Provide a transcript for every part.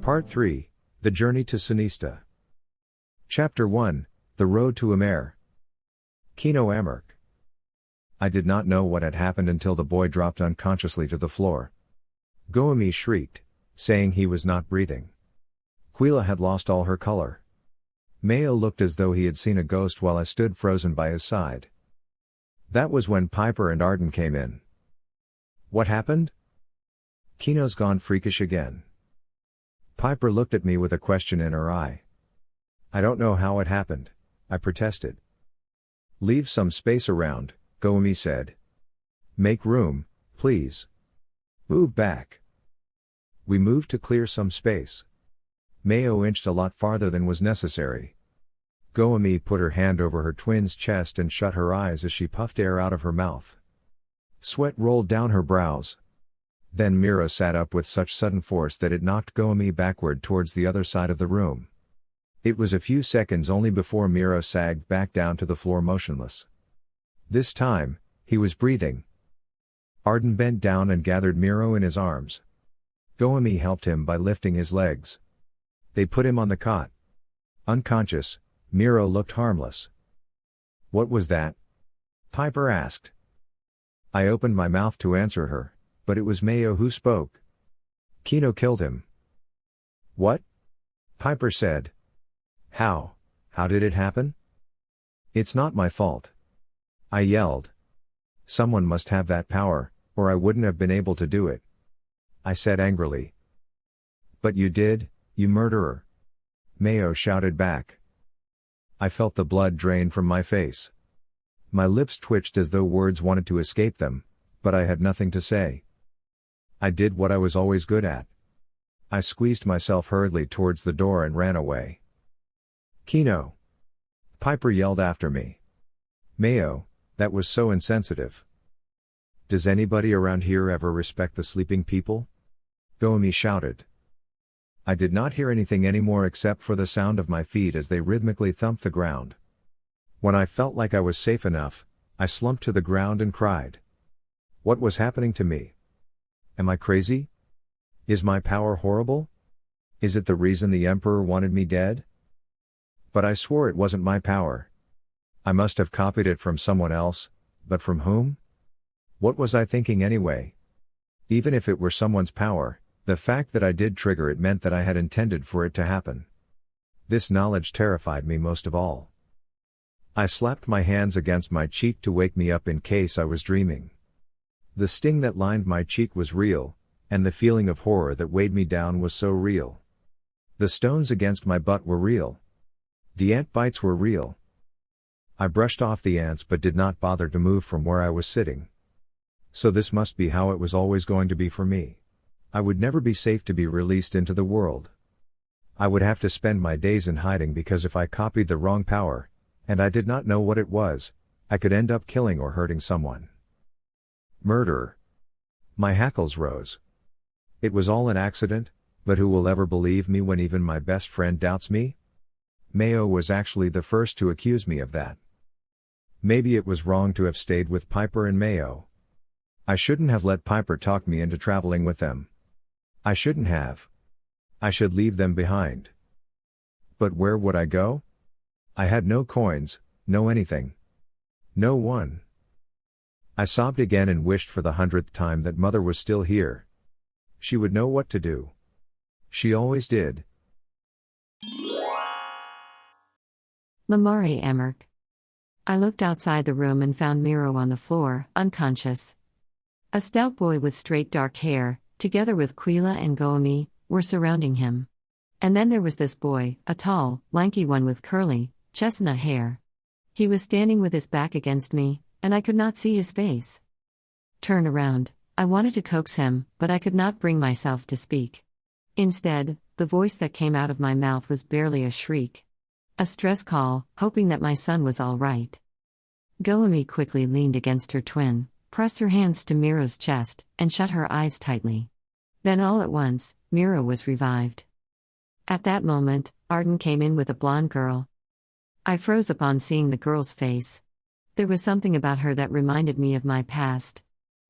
Part 3, The Journey to Sonista. Chapter 1, The Road to Amer. Kino Amerk. I did not know what had happened until the boy dropped unconsciously to the floor. Goemi shrieked, saying he was not breathing. Quila had lost all her color. Mayo looked as though he had seen a ghost while I stood frozen by his side. That was when Pyper and Arden came in. What happened? Kino's gone freakish again. Pyper looked at me with a question in her eye. I don't know how it happened, I protested. Leave some space around, Goemi said. Make room, please. Move back. We moved to clear some space. Mayo inched a lot farther than was necessary. Goemi put her hand over her twin's chest and shut her eyes as she puffed air out of her mouth. Sweat rolled down her brows. Then Mira sat up with such sudden force that it knocked Goemi backward towards the other side of the room. It was a few seconds only before Mira sagged back down to the floor motionless. This time, he was breathing. Arden bent down and gathered Miro in his arms. Goemi helped him by lifting his legs. They put him on the cot. Unconscious, Miro looked harmless. What was that? Pyper asked. I opened my mouth to answer her, but it was Mayo who spoke. Kino killed him. What? Pyper said. How did it happen? It's not my fault. I yelled. Someone must have that power, or I wouldn't have been able to do it. I said angrily. But you did, you murderer. Mayo shouted back. I felt the blood drain from my face. My lips twitched as though words wanted to escape them, but I had nothing to say. I did what I was always good at. I squeezed myself hurriedly towards the door and ran away. Kino! Pyper yelled after me. Mayo, that was so insensitive. Does anybody around here ever respect the sleeping people? Goemi shouted. I did not hear anything anymore except for the sound of my feet as they rhythmically thumped the ground. When I felt like I was safe enough, I slumped to the ground and cried. What was happening to me? Am I crazy? Is my power horrible? Is it the reason the Emperor wanted me dead? But I swore it wasn't my power. I must have copied it from someone else, but from whom? What was I thinking anyway? Even if it were someone's power, the fact that I did trigger it meant that I had intended for it to happen. This knowledge terrified me most of all. I slapped my hands against my cheek to wake me up in case I was dreaming. The sting that lined my cheek was real, and the feeling of horror that weighed me down was so real. The stones against my butt were real. The ant bites were real. I brushed off the ants but did not bother to move from where I was sitting. So this must be how it was always going to be for me. I would never be safe to be released into the world. I would have to spend my days in hiding because if I copied the wrong power, and I did not know what it was, I could end up killing or hurting someone. Murderer. My hackles rose. It was all an accident, but who will ever believe me when even my best friend doubts me? Mayo was actually the first to accuse me of that. Maybe it was wrong to have stayed with Pyper and Mayo. I shouldn't have let Pyper talk me into traveling with them. I shouldn't have. I should leave them behind. But where would I go? I had no coins, no anything. No one. I sobbed again and wished for the 100th time that Mother was still here. She would know what to do. She always did. Lamari Amerk. I looked outside the room and found Miro on the floor, unconscious. A stout boy with straight dark hair, together with Quila and Goemi, were surrounding him. And then there was this boy, a tall, lanky one with curly, chestnut hair. He was standing with his back against me, and I could not see his face. Turn around, I wanted to coax him, but I could not bring myself to speak. Instead, the voice that came out of my mouth was barely a shriek. A stress call, hoping that my son was all right. Goemi quickly leaned against her twin, pressed her hands to Miro's chest, and shut her eyes tightly. Then all at once, Miro was revived. At that moment, Arden came in with a blonde girl. I froze upon seeing the girl's face. There was something about her that reminded me of my past.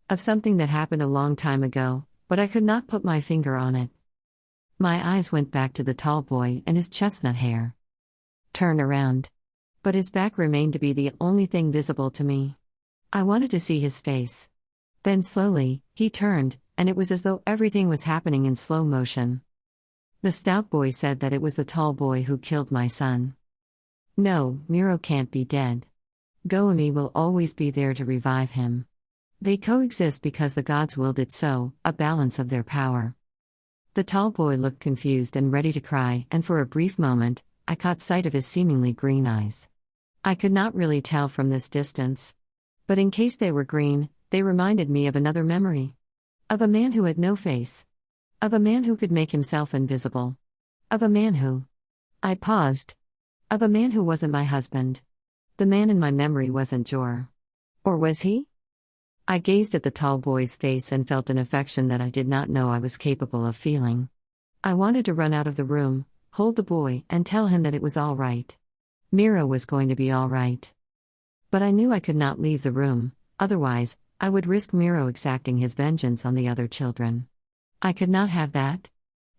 Of something that happened a long time ago, but I could not put my finger on it. My eyes went back to the tall boy and his chestnut hair. Turn around. But his back remained to be the only thing visible to me. I wanted to see his face. Then slowly, he turned, and it was as though everything was happening in slow motion. The stout boy said that it was the tall boy who killed my son. No, Miro can't be dead. Goemi will always be there to revive him. They coexist because the gods willed it so, a balance of their power. The tall boy looked confused and ready to cry, and for a brief moment, I caught sight of his seemingly green eyes. I could not really tell from this distance. But in case they were green, they reminded me of another memory. Of a man who had no face. Of a man who could make himself invisible. Of a man who... I paused. Of a man who wasn't my husband. The man in my memory wasn't Jor. Or was he? I gazed at the tall boy's face and felt an affection that I did not know I was capable of feeling. I wanted to run out of the room, hold the boy, and tell him that it was all right. Miro was going to be all right. But I knew I could not leave the room, otherwise, I would risk Miro exacting his vengeance on the other children. I could not have that.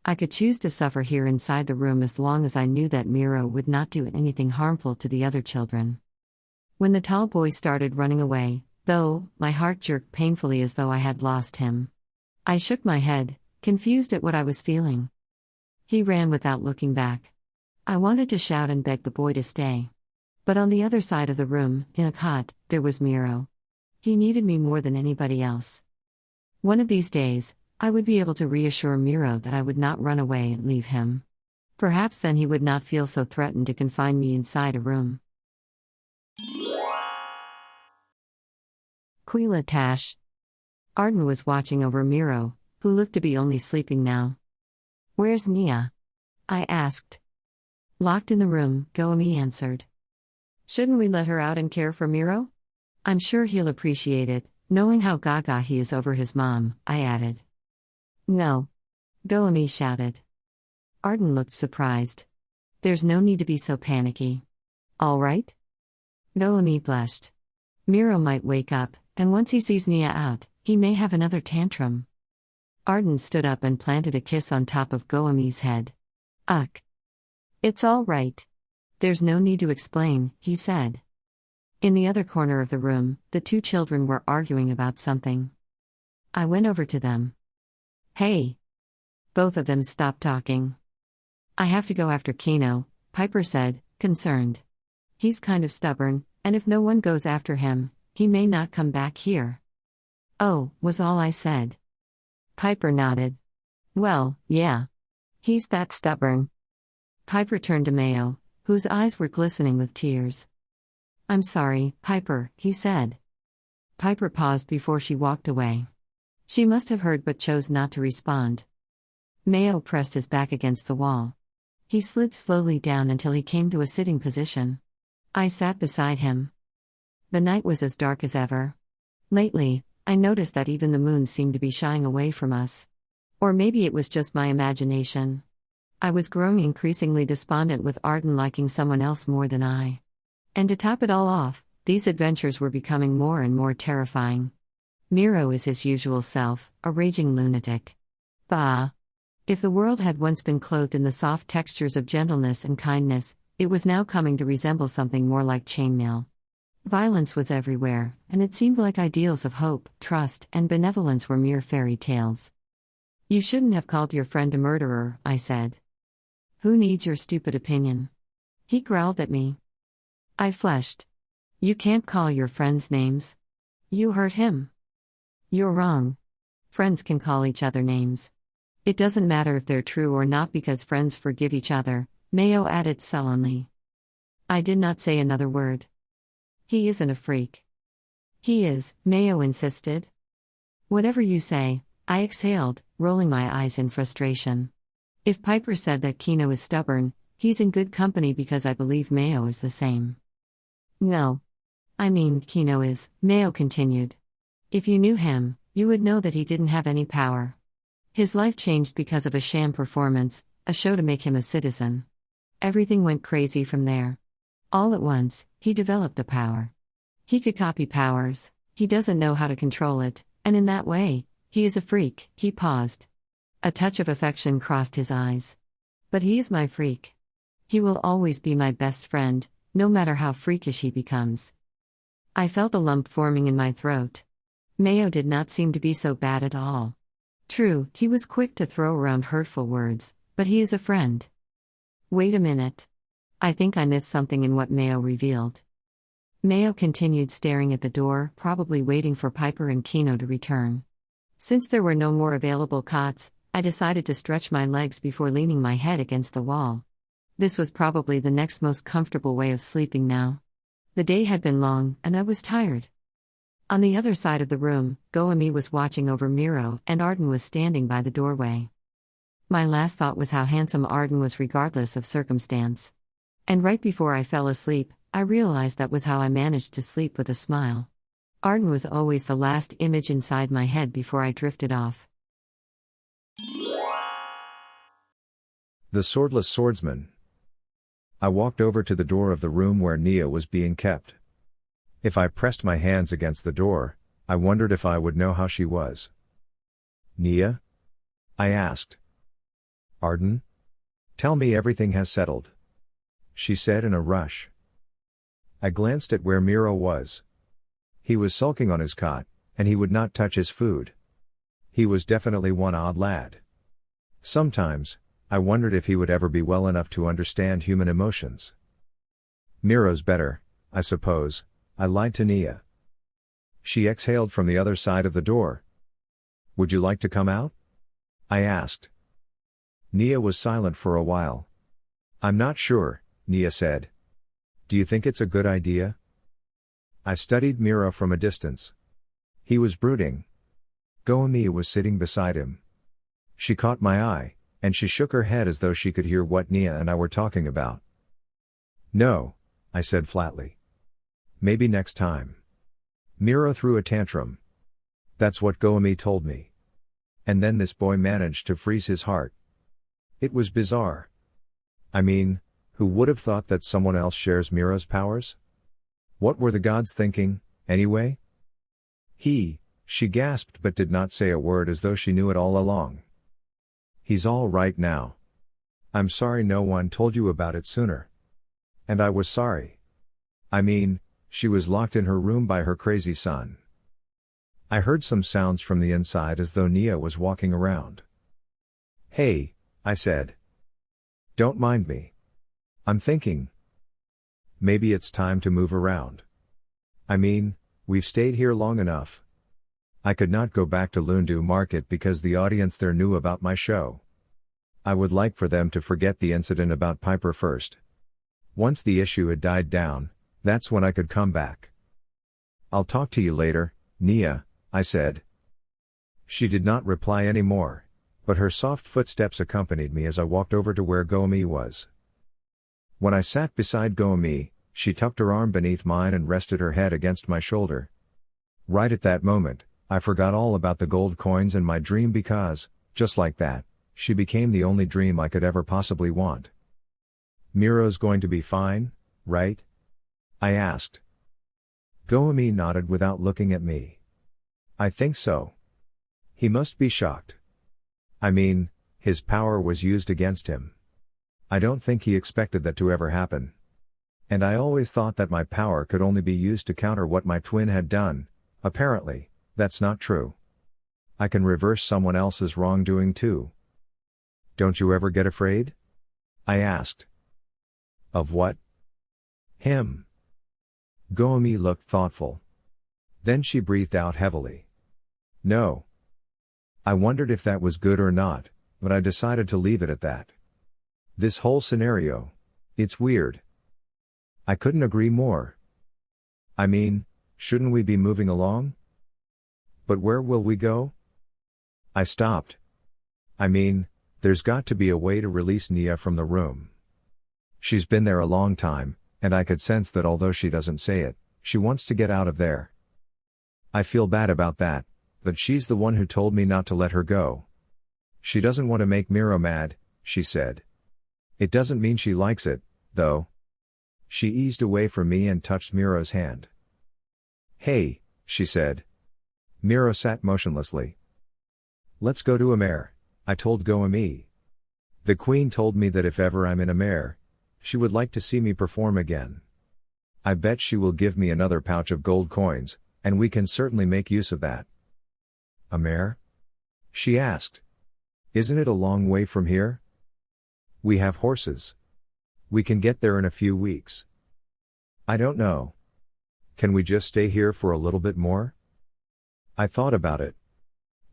I could choose to suffer here inside the room as long as I knew that Miro would not do anything harmful to the other children. When the tall boy started running away, though, my heart jerked painfully as though I had lost him. I shook my head, confused at what I was feeling. He ran without looking back. I wanted to shout and beg the boy to stay. But on the other side of the room, in a cot, there was Miro. He needed me more than anybody else. One of these days, I would be able to reassure Miro that I would not run away and leave him. Perhaps then he would not feel so threatened to confine me inside a room. Quila Tash. Arden was watching over Miro, who looked to be only sleeping now. "Where's Nia?" I asked. "Locked in the room," Goemi answered. "Shouldn't we let her out and care for Miro? I'm sure he'll appreciate it, knowing how gaga he is over his mom," I added. "No," Goemi shouted. Arden looked surprised. "There's no need to be so panicky. All right?" Goemi blushed. "Miro might wake up, and once he sees Nia out, he may have another tantrum." Arden stood up and planted a kiss on top of Goemi's head. "Ugh. It's all right. There's no need to explain," he said. In the other corner of the room, the two children were arguing about something. I went over to them. "Hey." Both of them stopped talking. "I have to go after Kino," Pyper said, concerned. "He's kind of stubborn, and if no one goes after him, he may not come back here." "Oh," was all I said. Pyper nodded. "Well, yeah. He's that stubborn." Pyper turned to Mayo, whose eyes were glistening with tears. "I'm sorry, Pyper," he said. Pyper paused before she walked away. She must have heard but chose not to respond. Mayo pressed his back against the wall. He slid slowly down until he came to a sitting position. I sat beside him. The night was as dark as ever. Lately, I noticed that even the moon seemed to be shying away from us. Or maybe it was just my imagination. I was growing increasingly despondent with Arden liking someone else more than I. And to top it all off, these adventures were becoming more and more terrifying. Miro is his usual self, a raging lunatic. Bah! If the world had once been clothed in the soft textures of gentleness and kindness, it was now coming to resemble something more like chainmail. Violence was everywhere, and it seemed like ideals of hope, trust, and benevolence were mere fairy tales. "You shouldn't have called your friend a murderer," I said. "Who needs your stupid opinion?" He growled at me. I flushed. "You can't call your friends names. You hurt him." "You're wrong. Friends can call each other names. It doesn't matter if they're true or not because friends forgive each other," Mayo added sullenly. I did not say another word. "He isn't a freak." "He is," Mayo insisted. "Whatever you say," I exhaled, rolling my eyes in frustration. If Pyper said that Kino is stubborn, he's in good company because I believe Mayo is the same. "No. I mean, Kino is," Mayo continued. "If you knew him, you would know that he didn't have any power. His life changed because of a sham performance, a show to make him a citizen. Everything went crazy from there. All at once, he developed a power. He could copy powers, he doesn't know how to control it, and in that way, he is a freak." He paused. A touch of affection crossed his eyes. But he is my freak. He will always be my best friend, no matter how freakish he becomes. I felt a lump forming in my throat. Mayo did not seem to be so bad at all. True, he was quick to throw around hurtful words, but he is a friend. Wait a minute. I think I missed something in what Mayo revealed. Mayo continued staring at the door, probably waiting for Pyper and Kino to return. Since there were no more available cots, I decided to stretch my legs before leaning my head against the wall. This was probably the next most comfortable way of sleeping now. The day had been long, and I was tired. On the other side of the room, Goemi was watching over Miro, and Arden was standing by the doorway. My last thought was how handsome Arden was regardless of circumstance. And right before I fell asleep, I realized that was how I managed to sleep with a smile. Arden was always the last image inside my head before I drifted off. The Swordless Swordsman. I walked over to the door of the room where Nia was being kept. If I pressed my hands against the door, I wondered if I would know how she was. Nia? I asked. Arden? Tell me everything has settled, she said in a rush. I glanced at where Miro was. He was sulking on his cot, and he would not touch his food. He was definitely one odd lad. Sometimes, I wondered if he would ever be well enough to understand human emotions. Miro's better, I suppose, I lied to Nia. She exhaled from the other side of the door. Would you like to come out? I asked. Nia was silent for a while. I'm not sure, Nia said. Do you think it's a good idea? I studied Miro from a distance. He was brooding. Goemi was sitting beside him. She caught my eye, and she shook her head as though she could hear what Nia and I were talking about. No, I said flatly. Maybe next time. Miro threw a tantrum. That's what Goemi told me. And then this boy managed to freeze his heart. It was bizarre. I mean, who would have thought that someone else shares Miro's powers? What were the gods thinking, anyway? She gasped but did not say a word as though she knew it all along. He's all right now. I'm sorry no one told you about it sooner. And I was sorry. I mean, she was locked in her room by her crazy son. I heard some sounds from the inside as though Nia was walking around. Hey, I said. Don't mind me. I'm thinking. Maybe it's time to move around. I mean, we've stayed here long enough. I could not go back to Loondu Market because the audience there knew about my show. I would like for them to forget the incident about Pyper first. Once the issue had died down, that's when I could come back. I'll talk to you later, Nia, I said. She did not reply any more, but her soft footsteps accompanied me as I walked over to where Goemi was. When I sat beside Goemi, she tucked her arm beneath mine and rested her head against my shoulder. Right at that moment, I forgot all about the gold coins and my dream because, just like that, she became the only dream I could ever possibly want. Miro's going to be fine, right? I asked. Goemi nodded without looking at me. I think so. He must be shocked. I mean, his power was used against him. I don't think he expected that to ever happen. And I always thought that my power could only be used to counter what my twin had done. Apparently, that's not true. I can reverse someone else's wrongdoing too. Don't you ever get afraid? I asked. Of what? Him. Goemi looked thoughtful. Then she breathed out heavily. No. I wondered if that was good or not, but I decided to leave it at that. This whole scenario. It's weird. I couldn't agree more. I mean, shouldn't we be moving along? But where will we go? I stopped. I mean, there's got to be a way to release Nia from the room. She's been there a long time, and I could sense that although she doesn't say it, she wants to get out of there. I feel bad about that, but she's the one who told me not to let her go. She doesn't want to make Miro mad, she said. It doesn't mean she likes it, though. She eased away from me and touched Miro's hand. Hey, she said. Miro sat motionlessly. Let's go to Amer, I told Goemi. The queen told me that if ever I'm in a mare, she would like to see me perform again. I bet she will give me another pouch of gold coins, and we can certainly make use of that. A mare? She asked. Isn't it a long way from here? We have horses. We can get there in a few weeks. I don't know. Can we just stay here for a little bit more? I thought about it.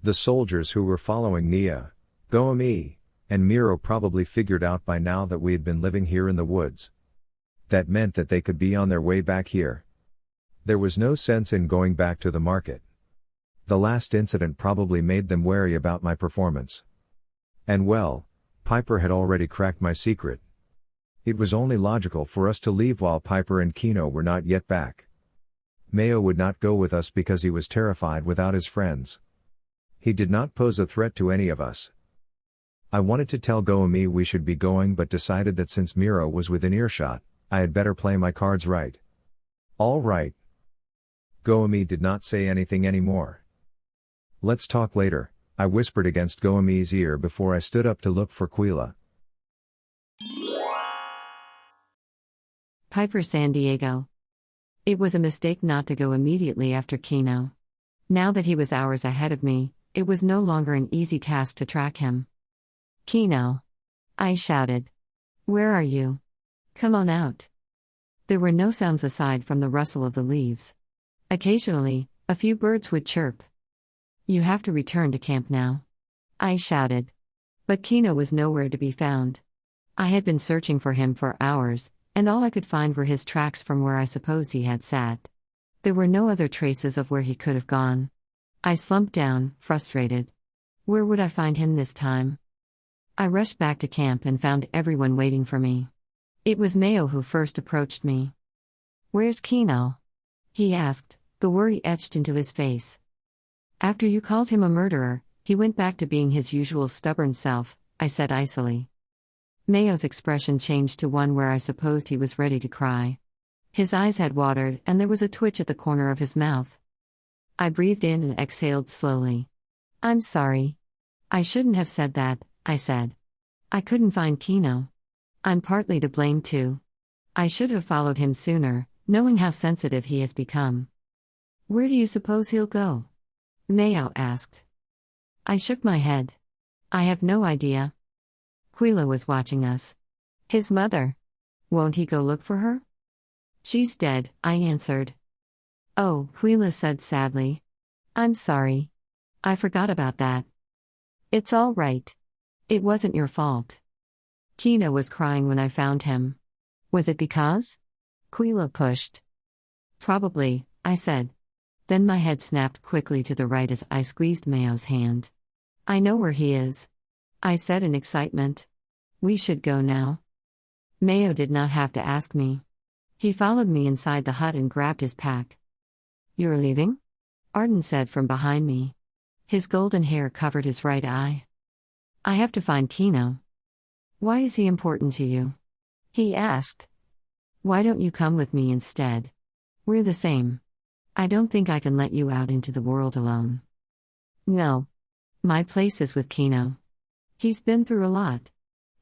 The soldiers who were following Nia, Goemi, and Miro probably figured out by now that we had been living here in the woods. That meant that they could be on their way back here. There was no sense in going back to the market. The last incident probably made them wary about my performance. And well, Pyper had already cracked my secret. It was only logical for us to leave while Pyper and Kino were not yet back. Mayo would not go with us because he was terrified without his friends. He did not pose a threat to any of us. I wanted to tell Goemi we should be going but decided that since Miro was within earshot, I had better play my cards right. All right. Goemi did not say anything anymore. Let's talk later, I whispered against Goemi's ear before I stood up to look for Quila. Pyper, San Diego. It was a mistake not to go immediately after Kino. Now that he was hours ahead of me, it was no longer an easy task to track him. Kino! I shouted. Where are you? Come on out. There were no sounds aside from the rustle of the leaves. Occasionally, a few birds would chirp. You have to return to camp now. I shouted. But Kino was nowhere to be found. I had been searching for him for hours, and all I could find were his tracks from where I suppose he had sat. There were no other traces of where he could have gone. I slumped down, frustrated. Where would I find him this time? I rushed back to camp and found everyone waiting for me. It was Mayo who first approached me. Where's Kino? He asked, the worry etched into his face. After you called him a murderer, he went back to being his usual stubborn self, I said icily. Mayo's expression changed to one where I supposed he was ready to cry. His eyes had watered and there was a twitch at the corner of his mouth. I breathed in and exhaled slowly. I'm sorry. I shouldn't have said that, I said. I couldn't find Kino. I'm partly to blame too. I should have followed him sooner, knowing how sensitive he has become. Where do you suppose he'll go? Mayo asked. I shook my head. I have no idea. Quila was watching us. His mother. Won't he go look for her? She's dead, I answered. Oh, Quila said sadly. I'm sorry. I forgot about that. It's all right. It wasn't your fault. Kino was crying when I found him. Was it because? Quila pushed. Probably, I said. Then my head snapped quickly to the right as I squeezed Mayo's hand. I know where he is, I said in excitement. We should go now. Mayo did not have to ask me. He followed me inside the hut and grabbed his pack. You're leaving? Arden said from behind me. His golden hair covered his right eye. I have to find Kino. Why is he important to you? He asked. Why don't you come with me instead? We're the same. I don't think I can let you out into the world alone. No. My place is with Kino. He's been through a lot.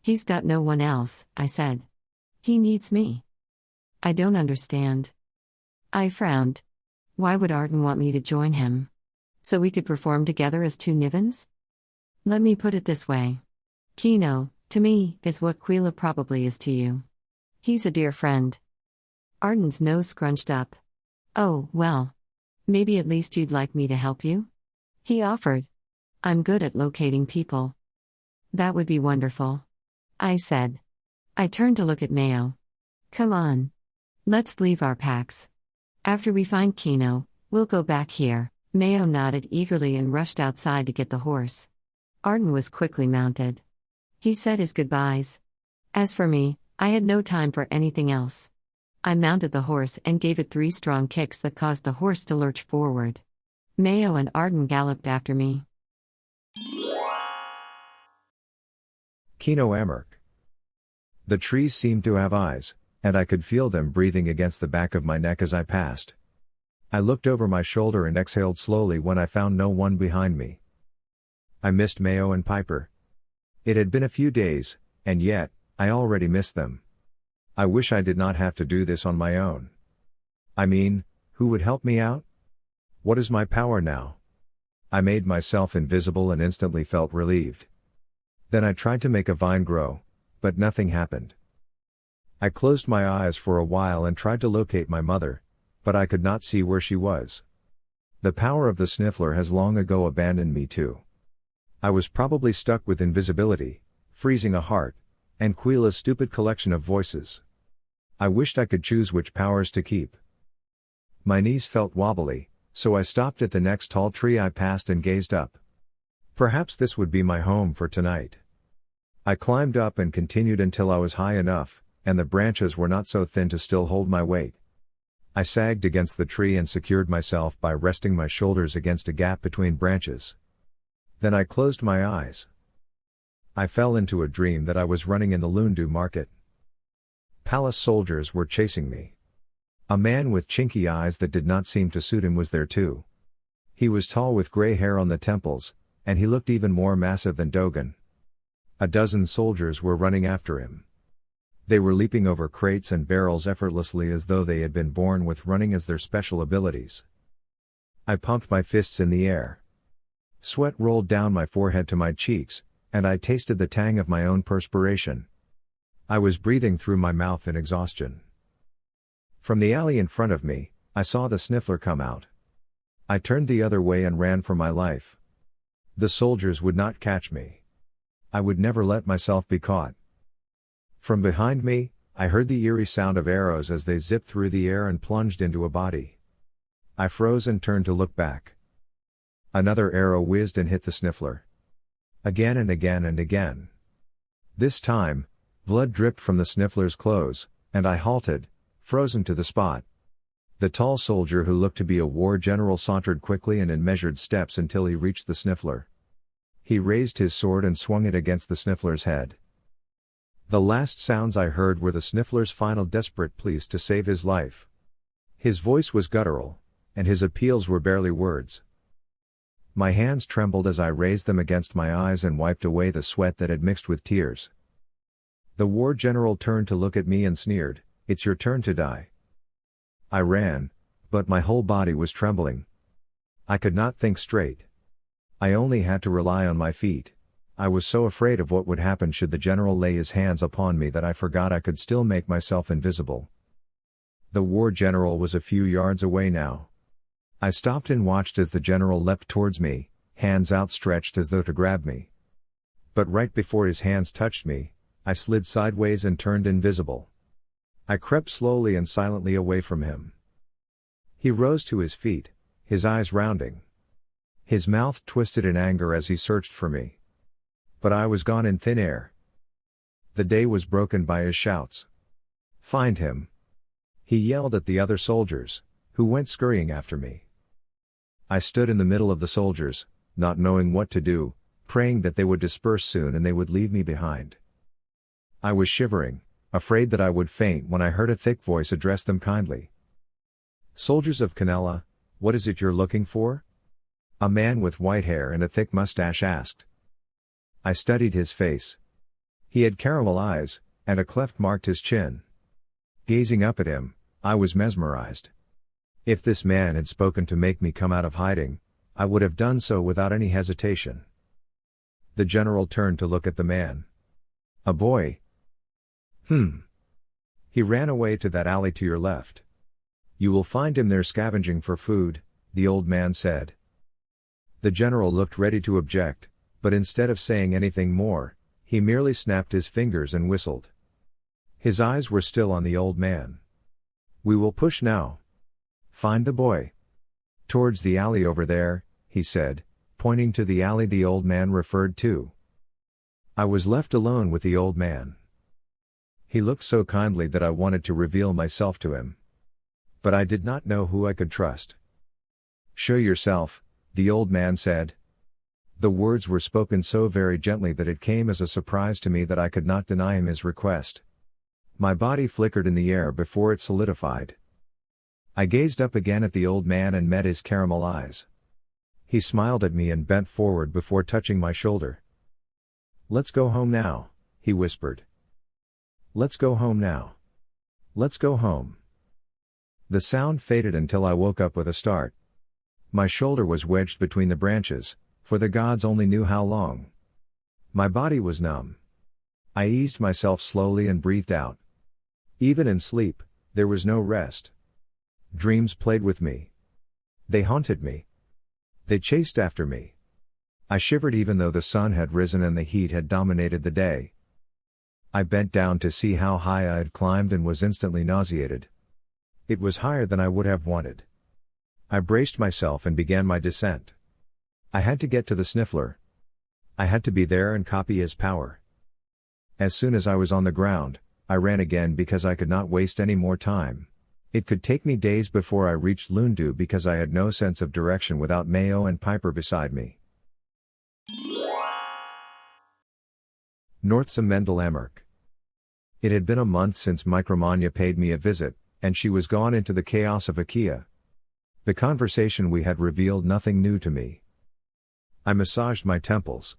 He's got no one else, I said. He needs me. I don't understand. I frowned. Why would Arden want me to join him? So we could perform together as two Nivens? Let me put it this way. Kino, to me, is what Quila probably is to you. He's a dear friend. Arden's nose scrunched up. Oh, well. Maybe at least you'd like me to help you? He offered. I'm good at locating people. That would be wonderful. I said. I turned to look at Mayo. Come on. Let's leave our packs. After we find Kino, we'll go back here. Mayo nodded eagerly and rushed outside to get the horse. Arden was quickly mounted. He said his goodbyes. As for me, I had no time for anything else. I mounted the horse and gave it 3 strong kicks that caused the horse to lurch forward. Mayo and Arden galloped after me. Kino Amherk. The trees seemed to have eyes, and I could feel them breathing against the back of my neck as I passed. I looked over my shoulder and exhaled slowly when I found no one behind me. I missed Mayo and Pyper, It had been a few days, and yet, I already missed them. I wish I did not have to do this on my own. I mean, who would help me out? What is my power now? I made myself invisible and instantly felt relieved. Then I tried to make a vine grow, but nothing happened. I closed my eyes for a while and tried to locate my mother, but I could not see where she was. The power of the sniffler has long ago abandoned me too. I was probably stuck with invisibility, freezing a heart, and Quila's stupid collection of voices. I wished I could choose which powers to keep. My knees felt wobbly, so I stopped at the next tall tree I passed and gazed up. Perhaps this would be my home for tonight. I climbed up and continued until I was high enough, and the branches were not so thin to still hold my weight. I sagged against the tree and secured myself by resting my shoulders against a gap between branches. Then I closed my eyes. I fell into a dream that I was running in the Loondu market. Palace soldiers were chasing me. A man with chinky eyes that did not seem to suit him was there too. He was tall with gray hair on the temples, and he looked even more massive than Dogen. A dozen soldiers were running after him. They were leaping over crates and barrels effortlessly as though they had been born with running as their special abilities. I pumped my fists in the air. Sweat rolled down my forehead to my cheeks, and I tasted the tang of my own perspiration. I was breathing through my mouth in exhaustion. From the alley in front of me, I saw the sniffler come out. I turned the other way and ran for my life. The soldiers would not catch me. I would never let myself be caught. From behind me, I heard the eerie sound of arrows as they zipped through the air and plunged into a body. I froze and turned to look back. Another arrow whizzed and hit the sniffler. Again and again and again. This time, blood dripped from the sniffler's clothes, and I halted, frozen to the spot. The tall soldier who looked to be a war general sauntered quickly and in measured steps until he reached the sniffler. He raised his sword and swung it against the sniffler's head. The last sounds I heard were the sniffler's final desperate pleas to save his life. His voice was guttural, and his appeals were barely words. My hands trembled as I raised them against my eyes and wiped away the sweat that had mixed with tears. The war general turned to look at me and sneered, "It's your turn to die." I ran, but my whole body was trembling. I could not think straight. I only had to rely on my feet. I was so afraid of what would happen should the general lay his hands upon me that I forgot I could still make myself invisible. The war general was a few yards away now. I stopped and watched as the general leapt towards me, hands outstretched as though to grab me. But right before his hands touched me, I slid sideways and turned invisible. I crept slowly and silently away from him. He rose to his feet, his eyes rounding. His mouth twisted in anger as he searched for me. But I was gone in thin air. The day was broken by his shouts. "Find him!" He yelled at the other soldiers, who went scurrying after me. I stood in the middle of the soldiers, not knowing what to do, praying that they would disperse soon and they would leave me behind. I was shivering, afraid that I would faint when I heard a thick voice address them kindly. "Soldiers of Canella, what is it you're looking for?" A man with white hair and a thick mustache asked. I studied his face. He had caramel eyes, and a cleft marked his chin. Gazing up at him, I was mesmerized. If this man had spoken to make me come out of hiding, I would have done so without any hesitation. The general turned to look at the man. "A boy." He ran away to that alley to your left. "You will find him there scavenging for food," the old man said. The general looked ready to object, but instead of saying anything more, he merely snapped his fingers and whistled. His eyes were still on the old man. "We will push now. Find the boy. Towards the alley over there," he said, pointing to the alley the old man referred to. I was left alone with the old man. He looked so kindly that I wanted to reveal myself to him. But I did not know who I could trust. "Show yourself," the old man said. The words were spoken so very gently that it came as a surprise to me that I could not deny him his request. My body flickered in the air before it solidified. I gazed up again at the old man and met his caramel eyes. He smiled at me and bent forward before touching my shoulder. "Let's go home now," he whispered. "Let's go home now. Let's go home." The sound faded until I woke up with a start. My shoulder was wedged between the branches, for the gods only knew how long. My body was numb. I eased myself slowly and breathed out. Even in sleep, there was no rest. Dreams played with me. They haunted me. They chased after me. I shivered even though the sun had risen and the heat had dominated the day. I bent down to see how high I had climbed and was instantly nauseated. It was higher than I would have wanted. I braced myself and began my descent. I had to get to the Sniffler. I had to be there and copy his power. As soon as I was on the ground, I ran again because I could not waste any more time. It could take me days before I reached Loondu because I had no sense of direction without Mayo and Pyper beside me. North Mendel Emmerk. It had been a month since Micromania paid me a visit, and she was gone into the chaos of Akean. The conversation we had revealed nothing new to me. I massaged my temples.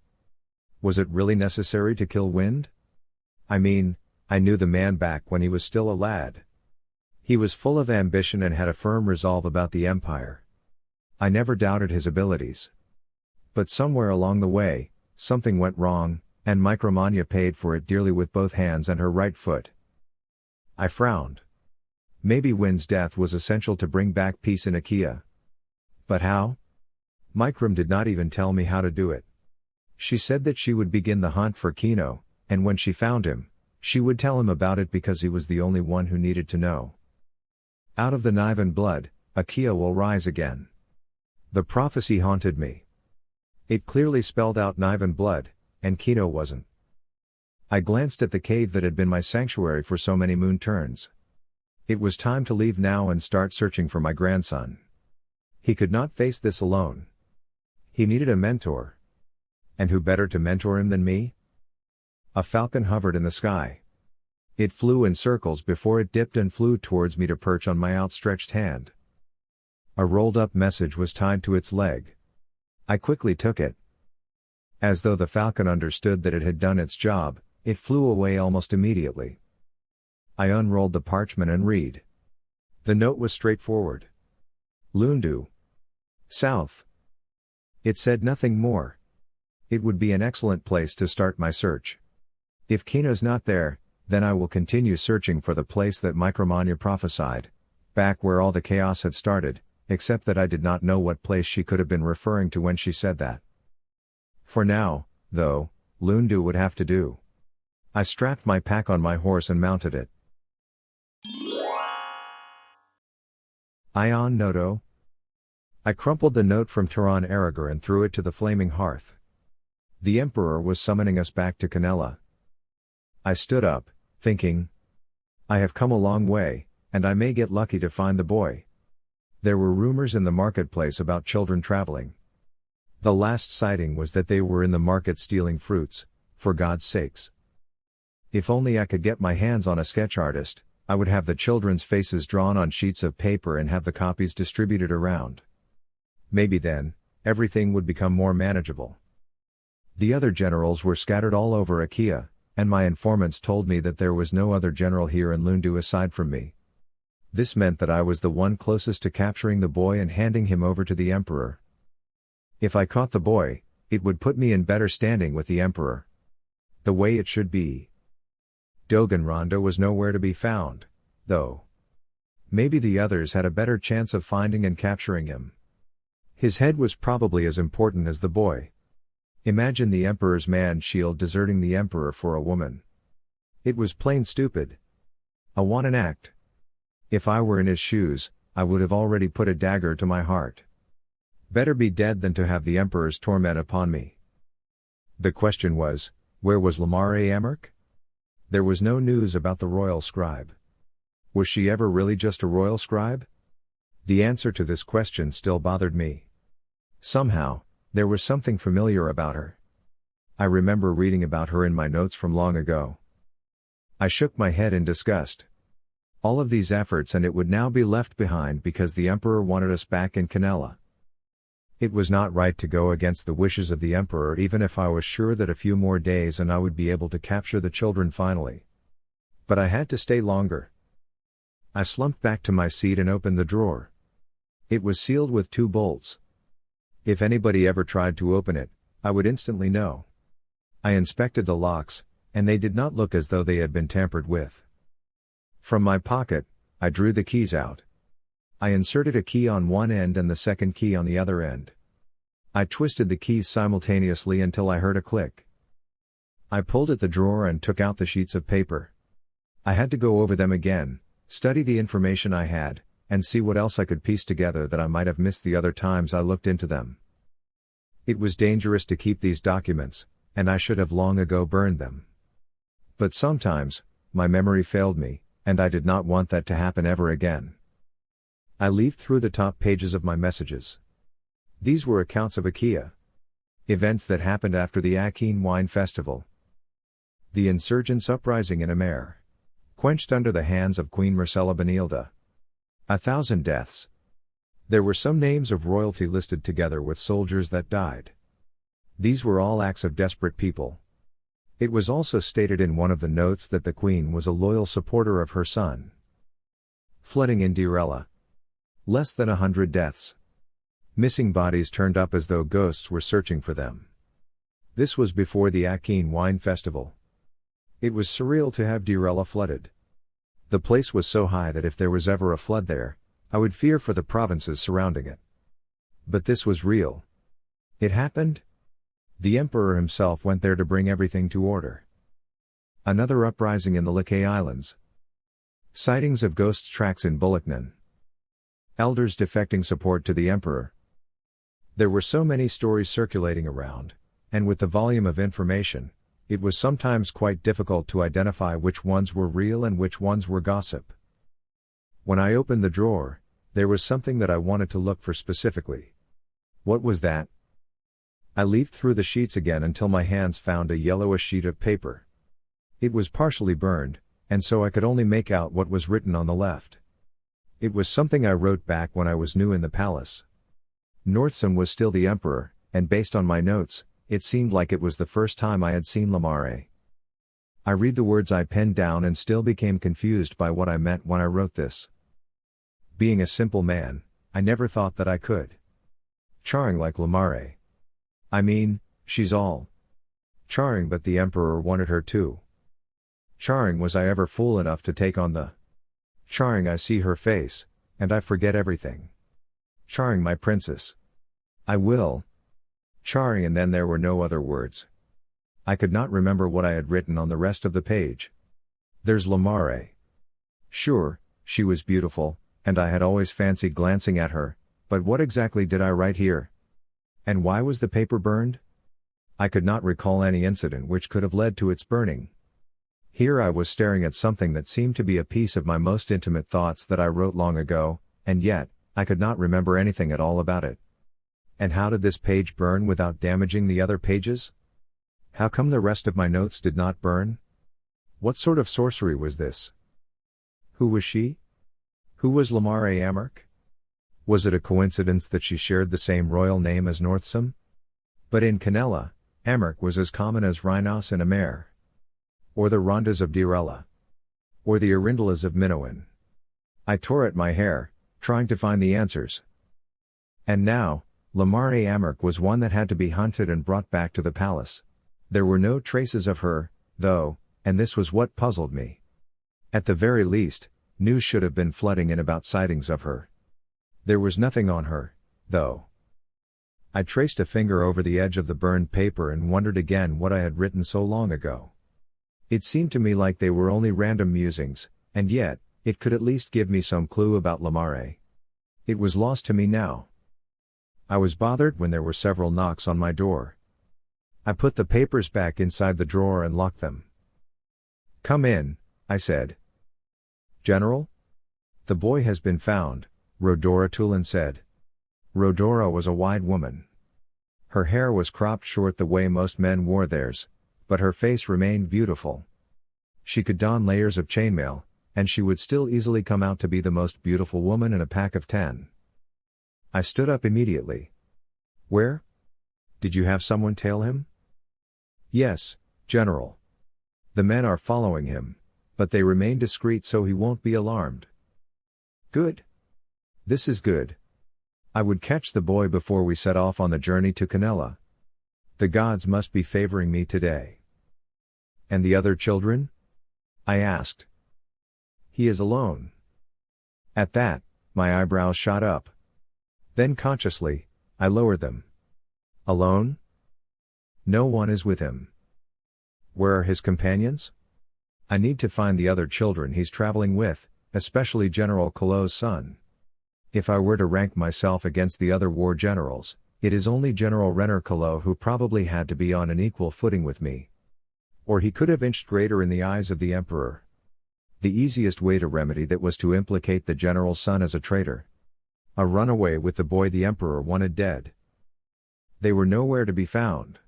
Was it really necessary to kill Wind? I mean, I knew the man back when he was still a lad. He was full of ambition and had a firm resolve about the Empire. I never doubted his abilities. But somewhere along the way, something went wrong, and Micromania paid for it dearly with both hands and her right foot. I frowned. Maybe Wind's death was essential to bring back peace in Akean. But how? Microm did not even tell me how to do it. She said that she would begin the hunt for Kino, and when she found him, she would tell him about it because he was the only one who needed to know. Out of the Nivan blood, Akean will rise again. The prophecy haunted me. It clearly spelled out Nivan blood, and Kino wasn't. I glanced at the cave that had been my sanctuary for so many moon turns. It was time to leave now and start searching for my grandson. He could not face this alone. He needed a mentor. And who better to mentor him than me? A falcon hovered in the sky. It flew in circles before it dipped and flew towards me to perch on my outstretched hand. A rolled-up message was tied to its leg. I quickly took it. As though the falcon understood that it had done its job, it flew away almost immediately. I unrolled the parchment and read. The note was straightforward. Loondu. South. It said nothing more. It would be an excellent place to start my search. If Kino's not there, then I will continue searching for the place that Micromania prophesied, back where all the chaos had started, except that I did not know what place she could have been referring to when she said that. For now, though, Loondu would have to do. I strapped my pack on my horse and mounted it. Ion Noto. I crumpled the note from Turan Aragar and threw it to the flaming hearth. The Emperor was summoning us back to Canella. I stood up, thinking. I have come a long way, and I may get lucky to find the boy. There were rumors in the marketplace about children traveling. The last sighting was that they were in the market stealing fruits, for God's sakes. If only I could get my hands on a sketch artist, I would have the children's faces drawn on sheets of paper and have the copies distributed around. Maybe then, everything would become more manageable. The other generals were scattered all over Akean, and my informants told me that there was no other general here in Loondu aside from me. This meant that I was the one closest to capturing the boy and handing him over to the Emperor. If I caught the boy, it would put me in better standing with the Emperor. The way it should be. Dogan Rondo was nowhere to be found, though. Maybe the others had a better chance of finding and capturing him. His head was probably as important as the boy. Imagine the Emperor's man-shield deserting the Emperor for a woman. It was plain stupid. A wanton act. If I were in his shoes, I would have already put a dagger to my heart. Better be dead than to have the Emperor's torment upon me. The question was, where was Lamare Emmerk? There was no news about the royal scribe. Was she ever really just a royal scribe? The answer to this question still bothered me. Somehow, there was something familiar about her. I remember reading about her in my notes from long ago. I shook my head in disgust. All of these efforts and it would now be left behind because the Emperor wanted us back in Canella. It was not right to go against the wishes of the emperor even if I was sure that a few more days and I would be able to capture the children finally. But I had to stay longer. I slumped back to my seat and opened the drawer. It was sealed with 2 bolts. If anybody ever tried to open it, I would instantly know. I inspected the locks, and they did not look as though they had been tampered with. From my pocket, I drew the keys out. I inserted a key on one end and the second key on the other end. I twisted the keys simultaneously until I heard a click. I pulled at the drawer and took out the sheets of paper. I had to go over them again, study the information I had, and see what else I could piece together that I might have missed the other times I looked into them. It was dangerous to keep these documents, and I should have long ago burned them. But sometimes, my memory failed me, and I did not want that to happen ever again. I leafed through the top pages of my messages. These were accounts of Akean. Events that happened after the Akean Wine Festival. The insurgents' uprising in Amer. Quenched under the hands of Queen Marcella Benilde. 1,000 deaths. There were some names of royalty listed together with soldiers that died. These were all acts of desperate people. It was also stated in one of the notes that the Queen was a loyal supporter of her son. Flooding in Dirella. Less than 100 deaths. Missing bodies turned up as though ghosts were searching for them. This was before the Akean Wine Festival. It was surreal to have Dirella flooded. The place was so high that if there was ever a flood there, I would fear for the provinces surrounding it. But this was real. It happened. The emperor himself went there to bring everything to order. Another uprising in the Licay Islands. Sightings of ghosts' tracks in Bulaknan. Elders defecting support to the emperor. There were so many stories circulating around, and with the volume of information, it was sometimes quite difficult to identify which ones were real and which ones were gossip. When I opened the drawer, there was something that I wanted to look for specifically. What was that? I leafed through the sheets again until my hands found a yellowish sheet of paper. It was partially burned, and so I could only make out what was written on the left. It was something I wrote back when I was new in the palace. Northson was still the emperor, and based on my notes, it seemed like it was the first time I had seen Lamare. I read the words I penned down and still became confused by what I meant when I wrote this. Being a simple man, I never thought that I could. Charring like Lamare. I mean, she's all charring, but the emperor wanted her too. Charring was I ever fool enough to take on the charring. I see her face, and I forget everything. Charring my princess. I will. Charring, and then there were no other words. I could not remember what I had written on the rest of the page. There's Lamare. Sure, she was beautiful, and I had always fancied glancing at her, but what exactly did I write here? And why was the paper burned? I could not recall any incident which could have led to its burning. Here I was staring at something that seemed to be a piece of my most intimate thoughts that I wrote long ago, and yet, I could not remember anything at all about it. And how did this page burn without damaging the other pages? How come the rest of my notes did not burn? What sort of sorcery was this? Who was she? Who was Lamare Amark? Was it a coincidence that she shared the same royal name as Northson? But in Canella, Amark was as common as Rhinos in Amer. Or the Rondas of Dirella. Or the Arindalas of Minoan. I tore at my hair, trying to find the answers. And now, Lamare Amark was one that had to be hunted and brought back to the palace. There were no traces of her, though, and this was what puzzled me. At the very least, news should have been flooding in about sightings of her. There was nothing on her, though. I traced a finger over the edge of the burned paper and wondered again what I had written so long ago. It seemed to me like they were only random musings, and yet, it could at least give me some clue about Lamare. It was lost to me now. I was bothered when there were several knocks on my door. I put the papers back inside the drawer and locked them. "Come in," I said. "General? The boy has been found," Rodora Tulin said. Rodora was a wide woman. Her hair was cropped short the way most men wore theirs, but her face remained beautiful. She could don layers of chainmail, and she would still easily come out to be the most beautiful woman in a pack of 10. I stood up immediately. Where? Did you have someone tail him? Yes, General. The men are following him, but they remain discreet so he won't be alarmed. Good. This is good. I would catch the boy before we set off on the journey to Canella. The gods must be favoring me today. And the other children? I asked. He is alone. At that, my eyebrows shot up. Then consciously, I lowered them. Alone? No one is with him. Where are his companions? I need to find the other children he's traveling with, especially General Kilo's son. If I were to rank myself against the other war generals, it is only General Renner Kilo who probably had to be on an equal footing with me. Or he could have inched greater in the eyes of the Emperor. The easiest way to remedy that was to implicate the general's son as a traitor. A runaway with the boy the Emperor wanted dead. They were nowhere to be found.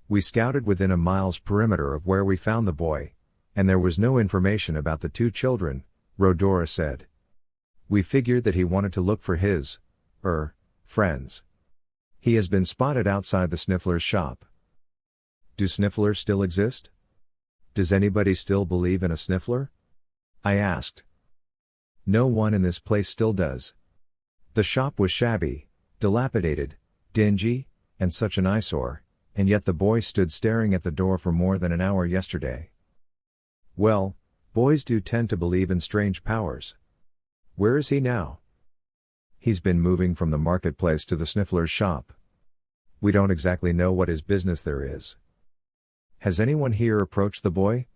We scouted within a mile's perimeter of where we found the boy, and there was no information about the two children, Rhodora said. We figured that he wanted to look for his, friends. He has been spotted outside the Sniffler's shop. Do Snifflers still exist? Does anybody still believe in a Sniffler? I asked. No one in this place still does. The shop was shabby, dilapidated, dingy, and such an eyesore, and yet the boy stood staring at the door for more than an hour yesterday. Well, boys do tend to believe in strange powers. Where is he now? He's been moving from the marketplace to the Sniffler's shop. We don't exactly know what his business there is. Has anyone here approached the boy?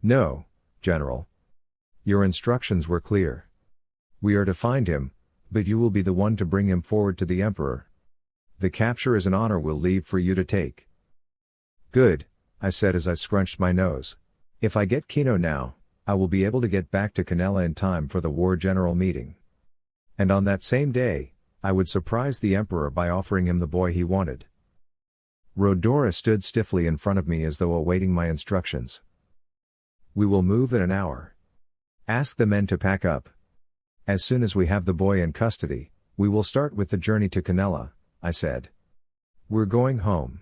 No, General. Your instructions were clear. We are to find him, but you will be the one to bring him forward to the Emperor. The capture is an honor we'll leave for you to take. Good, I said as I scrunched my nose. If I get Kino now, I will be able to get back to Canella in time for the war general meeting. And on that same day, I would surprise the Emperor by offering him the boy he wanted. Rhodora stood stiffly in front of me as though awaiting my instructions. We will move in an hour. Ask the men to pack up. As soon as we have the boy in custody, we will start with the journey to Canella, I said. We're going home.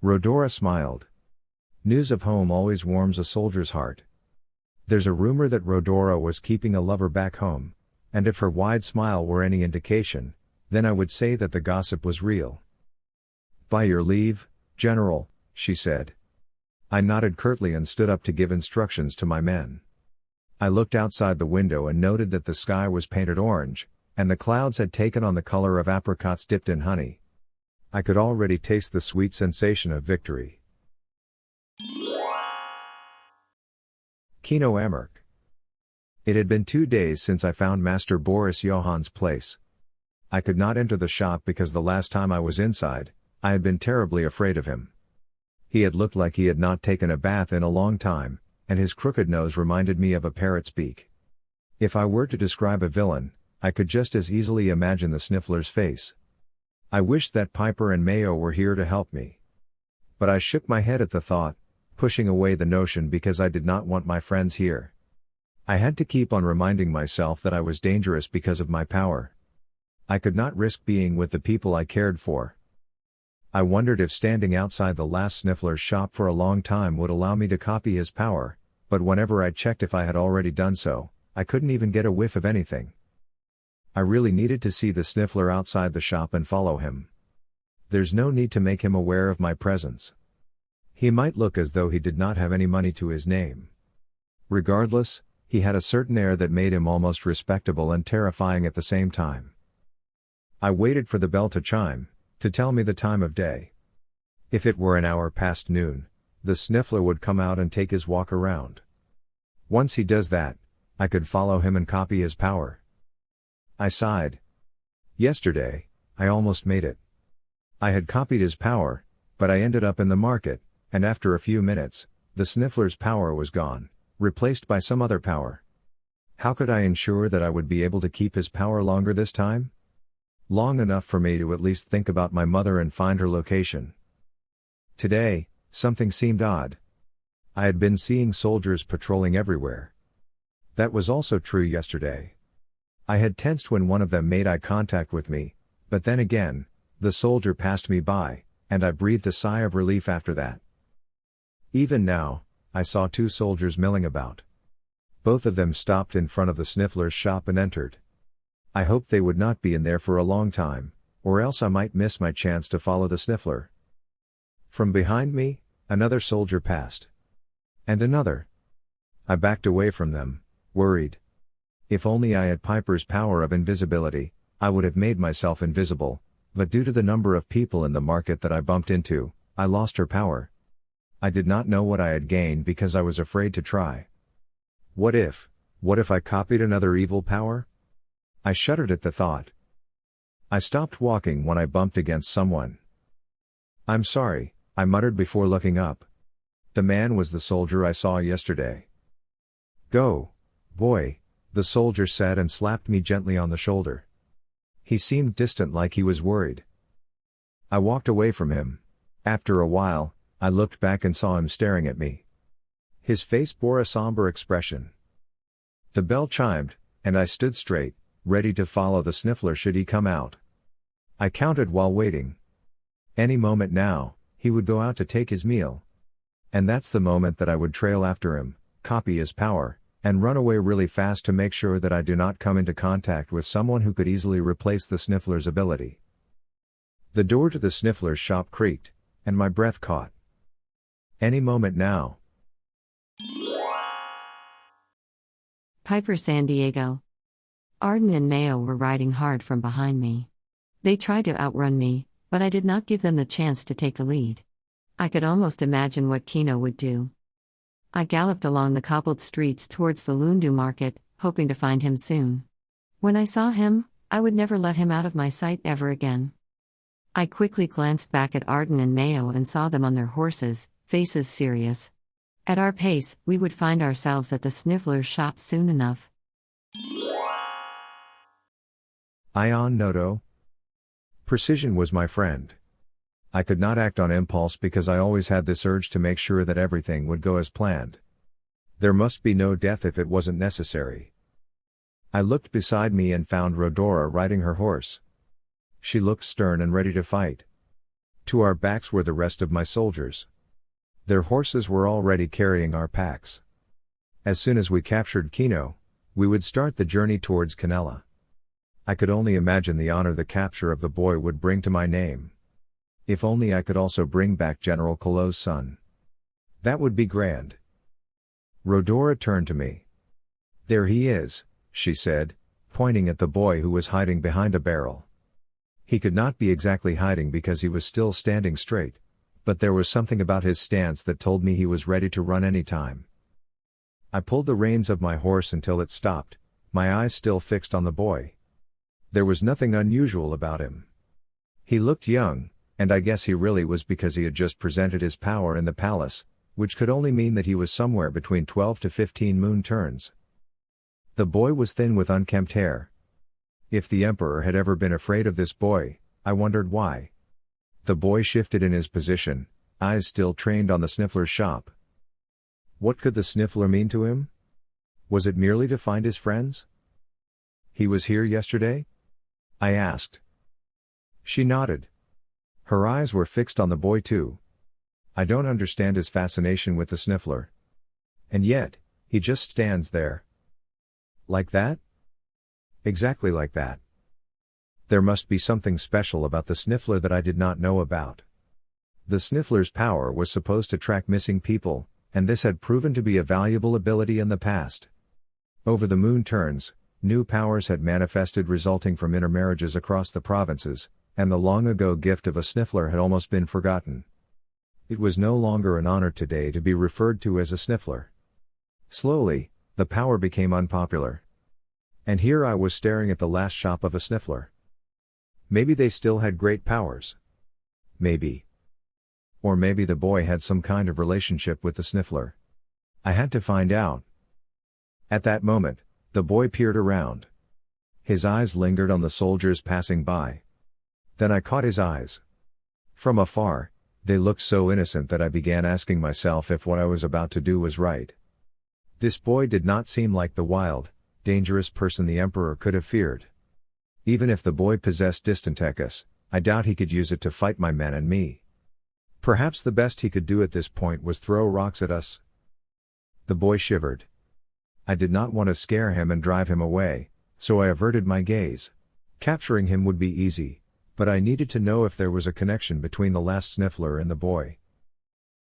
Rhodora smiled. News of home always warms a soldier's heart. There's a rumor that Rhodora was keeping a lover back home, and if her wide smile were any indication, then I would say that the gossip was real. By your leave, General, she said. I nodded curtly and stood up to give instructions to my men. I looked outside the window and noted that the sky was painted orange, and the clouds had taken on the color of apricots dipped in honey. I could already taste the sweet sensation of victory. Kino Amherst. It had been 2 days since I found Master Boris Johann's place. I could not enter the shop because the last time I was inside, I had been terribly afraid of him. He had looked like he had not taken a bath in a long time, and his crooked nose reminded me of a parrot's beak. If I were to describe a villain, I could just as easily imagine the Sniffler's face. I wished that Pyper and Mayo were here to help me. But I shook my head at the thought, pushing away the notion because I did not want my friends here. I had to keep on reminding myself that I was dangerous because of my power. I could not risk being with the people I cared for. I wondered if standing outside the last Sniffler's shop for a long time would allow me to copy his power, but whenever I checked if I had already done so, I couldn't even get a whiff of anything. I really needed to see the Sniffler outside the shop and follow him. There's no need to make him aware of my presence. He might look as though he did not have any money to his name. Regardless, he had a certain air that made him almost respectable and terrifying at the same time. I waited for the bell to chime, to tell me the time of day. If it were an hour past noon, the Sniffler would come out and take his walk around. Once he does that, I could follow him and copy his power. I sighed. Yesterday, I almost made it. I had copied his power, but I ended up in the market, and after a few minutes, the Sniffler's power was gone, replaced by some other power. How could I ensure that I would be able to keep his power longer this time? Long enough for me to at least think about my mother and find her location. Today, something seemed odd. I had been seeing soldiers patrolling everywhere. That was also true yesterday. I had tensed when one of them made eye contact with me, but then again, The soldier passed me by, and I breathed a sigh of relief after that. Even now, I saw two soldiers milling about. Both of them stopped in front of the sniffler's shop and entered. I hoped they would not be in there for a long time, or else I might miss my chance to follow the sniffler. From behind me, another soldier passed. And another. I backed away from them, worried. If only I had Pyper's power of invisibility, I would have made myself invisible, but due to the number of people in the market that I bumped into, I lost her power. I did not know what I had gained because I was afraid to try. What if I copied another evil power? I shuddered at the thought. I stopped walking when I bumped against someone. "I'm sorry," I muttered before looking up. The man was the soldier I saw yesterday. "Go, boy," the soldier said and slapped me gently on the shoulder. He seemed distant, like he was worried. I walked away from him. After a while, I looked back and saw him staring at me. His face bore a somber expression. The bell chimed, and I stood straight, ready to follow the sniffler should he come out. I counted while waiting. Any moment now, he would go out to take his meal. And that's the moment that I would trail after him, copy his power, and run away really fast to make sure that I do not come into contact with someone who could easily replace the sniffler's ability. The door to the sniffler's shop creaked, and my breath caught. Any moment now. Pyper, San Diego. Arden and Mayo were riding hard from behind me. They tried to outrun me, but I did not give them the chance to take the lead. I could almost imagine what Kino would do. I galloped along the cobbled streets towards the Loondu Market, hoping to find him soon. When I saw him, I would never let him out of my sight ever again. I quickly glanced back at Arden and Mayo and saw them on their horses, faces serious. At our pace, we would find ourselves at the sniffler's shop soon enough. Ion Noto. Precision was my friend. I could not act on impulse because I always had this urge to make sure that everything would go as planned. There must be no death if it wasn't necessary. I looked beside me and found Rhodora riding her horse. She looked stern and ready to fight. To our backs were the rest of my soldiers. Their horses were already carrying our packs. As soon as we captured Kino, we would start the journey towards Canela. I could only imagine the honor the capture of the boy would bring to my name. If only I could also bring back General Kilo's son. That would be grand. Rhodora turned to me. "There he is," she said, pointing at the boy who was hiding behind a barrel. He could not be exactly hiding because he was still standing straight, but there was something about his stance that told me he was ready to run any time. I pulled the reins of my horse until it stopped, my eyes still fixed on the boy. There was nothing unusual about him. He looked young, and I guess he really was because he had just presented his power in the palace, which could only mean that he was somewhere between 12 to 15 moon turns. The boy was thin with unkempt hair. If the emperor had ever been afraid of this boy, I wondered why. The boy shifted in his position, eyes still trained on the sniffler's shop. What could the sniffler mean to him? Was it merely to find his friends? "He was here yesterday?" I asked. She nodded. Her eyes were fixed on the boy too. "I don't understand his fascination with the sniffler. And yet, he just stands there." "Like that?" "Exactly like that. There must be something special about the sniffler that I did not know about." The sniffler's power was supposed to track missing people, and this had proven to be a valuable ability in the past. Over the moon turns, new powers had manifested resulting from intermarriages across the provinces, and the long-ago gift of a sniffler had almost been forgotten. It was no longer an honor today to be referred to as a sniffler. Slowly, the power became unpopular. And here I was staring at the last shop of a sniffler. Maybe they still had great powers. Maybe. Or maybe the boy had some kind of relationship with the sniffler. I had to find out. At that moment, the boy peered around. His eyes lingered on the soldiers passing by. Then I caught his eyes. From afar, they looked so innocent that I began asking myself if what I was about to do was right. This boy did not seem like the wild, dangerous person the emperor could have feared. Even if the boy possessed Distantecus, I doubt he could use it to fight my men and me. Perhaps the best he could do at this point was throw rocks at us. The boy shivered. I did not want to scare him and drive him away, so I averted my gaze. Capturing him would be easy, but I needed to know if there was a connection between the last sniffler and the boy.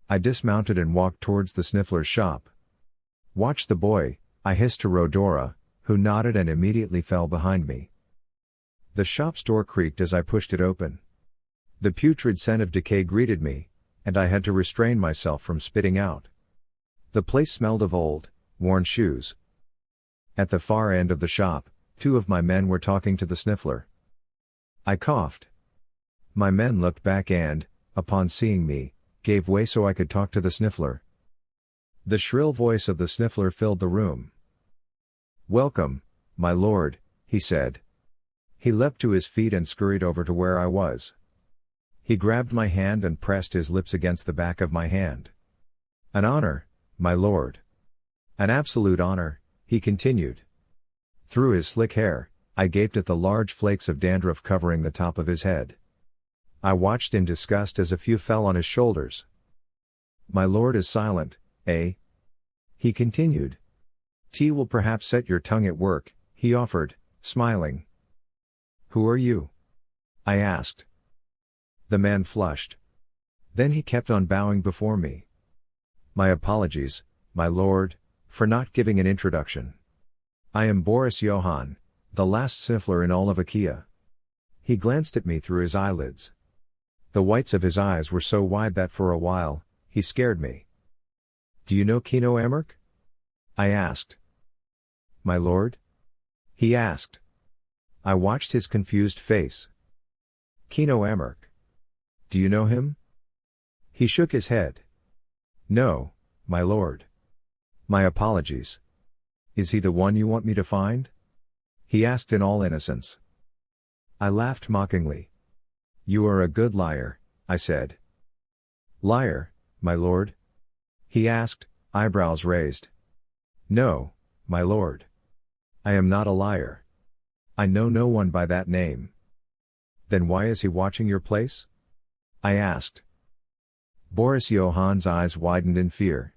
I dismounted and walked towards the sniffler's shop. "Watch the boy," I hissed to Rhodora, who nodded and immediately fell behind me. The shop's door creaked as I pushed it open. The putrid scent of decay greeted me, and I had to restrain myself from spitting out. The place smelled of old, worn shoes. At the far end of the shop, 2 of my men were talking to the sniffler. I coughed. My men looked back and, upon seeing me, gave way so I could talk to the sniffler. The shrill voice of the sniffler filled the room. "Welcome, my lord," he said. He leapt to his feet and scurried over to where I was. He grabbed my hand and pressed his lips against the back of my hand. "An honor, my lord." "An absolute honor," he continued. Through his slick hair, I gaped at the large flakes of dandruff covering the top of his head. I watched in disgust as a few fell on his shoulders. "My lord is silent, eh?" he continued. "Tea will perhaps set your tongue at work," he offered, smiling. "Who are you?" I asked. The man flushed. Then he kept on bowing before me. "My apologies, my lord, for not giving an introduction. I am Boris Johann, the last sniffler in all of Achaea." He glanced at me through his eyelids. The whites of his eyes were so wide that for a while, he scared me. "Do you know Kino Amerk?" I asked. "My lord?" he asked. I watched his confused face. "Kino Amerk. Do you know him?" He shook his head. "No, my lord." "My apologies. Is he the one you want me to find?" he asked in all innocence. I laughed mockingly. "You are a good liar," I said. "Liar, my lord?" he asked, eyebrows raised. "No, my lord. I am not a liar. I know no one by that name." "Then why is he watching your place?" I asked. Boris Johann's eyes widened in fear.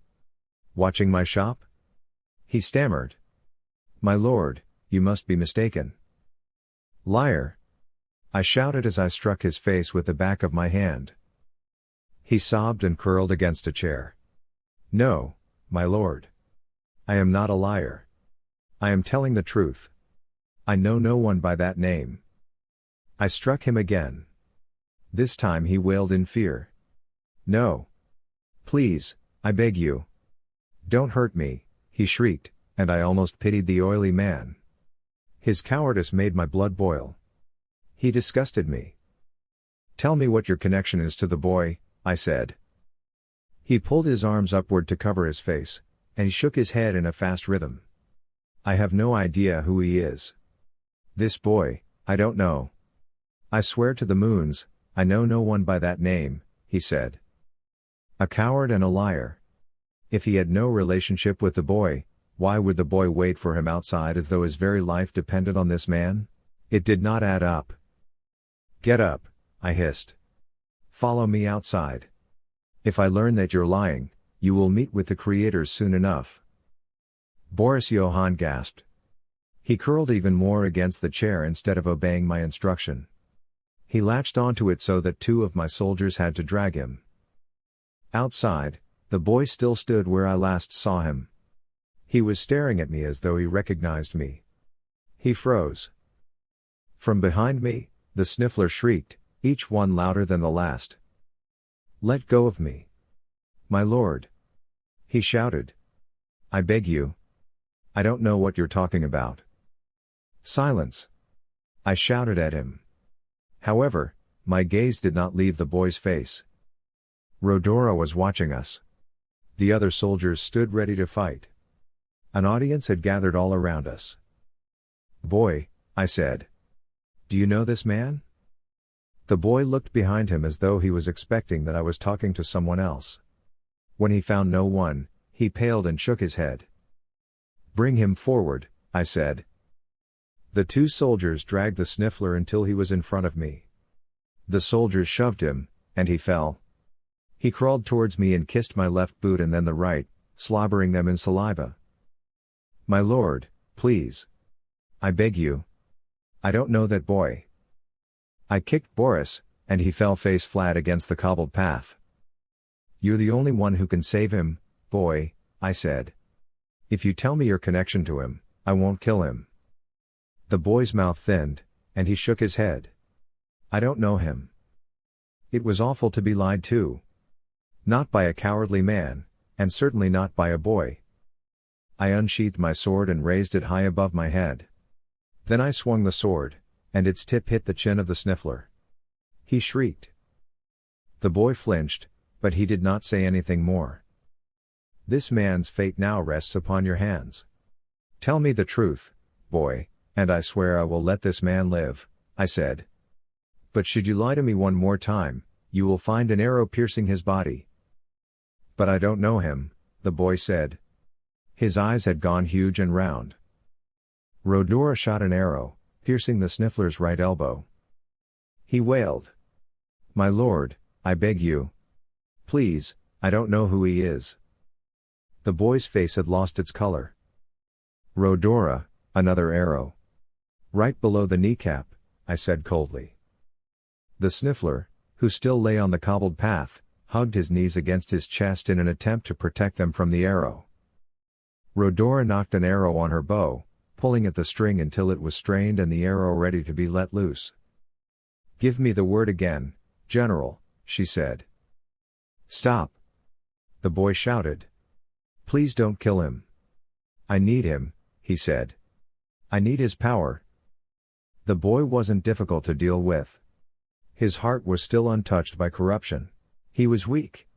"Watching my shop?" he stammered. "My lord, you must be mistaken." "Liar!" I shouted as I struck his face with the back of my hand. He sobbed and curled against a chair. "No, my lord. I am not a liar. I am telling the truth. I know no one by that name." I struck him again. This time he wailed in fear. "No. Please, I beg you. Don't hurt me," he shrieked, and I almost pitied the oily man. His cowardice made my blood boil. He disgusted me. "Tell me what your connection is to the boy," I said. He pulled his arms upward to cover his face, and he shook his head in a fast rhythm. "I have no idea who he is. This boy, I don't know. I swear to the moons, I know no one by that name," he said. A coward and a liar. If he had no relationship with the boy, why would the boy wait for him outside as though his very life depended on this man? It did not add up. "Get up," I hissed. "Follow me outside. If I learn that you're lying, you will meet with the creators soon enough." Boris Johann gasped. He curled even more against the chair instead of obeying my instruction. He latched onto it so that 2 of my soldiers had to drag him. Outside, the boy still stood where I last saw him. He was staring at me as though he recognized me. He froze. From behind me, the sniffler shrieked, each one louder than the last. "Let go of me. My lord!" he shouted. "I beg you. I don't know what you're talking about." "Silence!" I shouted at him. However, my gaze did not leave the boy's face. Rhodora was watching us. The other soldiers stood ready to fight. An audience had gathered all around us. "Boy," I said. "Do you know this man?" The boy looked behind him as though he was expecting that I was talking to someone else. When he found no one, he paled and shook his head. "Bring him forward," I said. The 2 soldiers dragged the sniffler until he was in front of me. The soldiers shoved him, and he fell. He crawled towards me and kissed my left boot and then the right, slobbering them in saliva. My lord, please. I beg you. I don't know that boy. I kicked Boris, and he fell face flat against the cobbled path. You're the only one who can save him, boy, I said. If you tell me your connection to him, I won't kill him. The boy's mouth thinned, and he shook his head. I don't know him. It was awful to be lied to. Not by a cowardly man, and certainly not by a boy. I unsheathed my sword and raised it high above my head. Then I swung the sword, and its tip hit the chin of the sniffler. He shrieked. The boy flinched, but he did not say anything more. This man's fate now rests upon your hands. Tell me the truth, boy, and I swear I will let this man live, I said. But should you lie to me one more time, you will find an arrow piercing his body. But I don't know him, the boy said. His eyes had gone huge and round. Rhodora shot an arrow, piercing the sniffler's right elbow. He wailed. My lord, I beg you. Please, I don't know who he is. The boy's face had lost its color. Rhodora, another arrow. Right below the kneecap, I said coldly. The sniffler, who still lay on the cobbled path, hugged his knees against his chest in an attempt to protect them from the arrow. Rhodora knocked an arrow on her bow, pulling at the string until it was strained and the arrow ready to be let loose. Give me the word again, General, she said. Stop. The boy shouted. Please don't kill him. I need him, he said. I need his power. The boy wasn't difficult to deal with. His heart was still untouched by corruption. He was weak.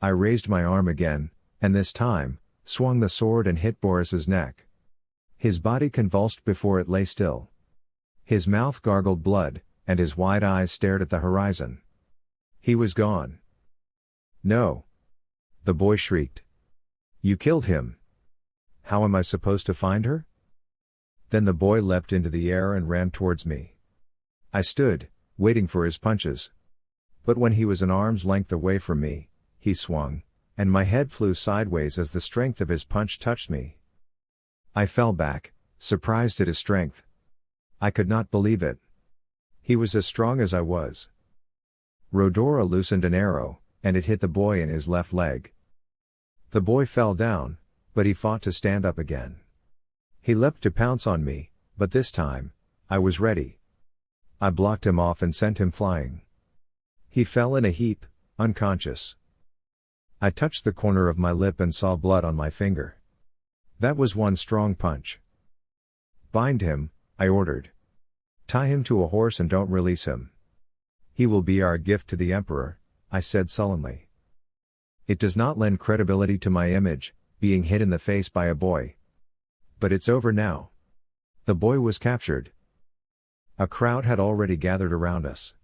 I raised my arm again, and this time, swung the sword and hit Boris's neck. His body convulsed before it lay still. His mouth gargled blood, and his wide eyes stared at the horizon. He was gone. No. The boy shrieked. You killed him. How am I supposed to find her? Then the boy leapt into the air and ran towards me. I stood, waiting for his punches. But when he was an arm's length away from me, he swung, and my head flew sideways as the strength of his punch touched me. I fell back, surprised at his strength. I could not believe it. He was as strong as I was. Rhodora loosened an arrow, and it hit the boy in his left leg. The boy fell down, but he fought to stand up again. He leapt to pounce on me, but this time, I was ready. I blocked him off and sent him flying. He fell in a heap, unconscious. I touched the corner of my lip and saw blood on my finger. That was one strong punch. Bind him, I ordered. Tie him to a horse and don't release him. He will be our gift to the Emperor, I said sullenly. It does not lend credibility to my image, being hit in the face by a boy. But it's over now. The boy was captured. A crowd had already gathered around us.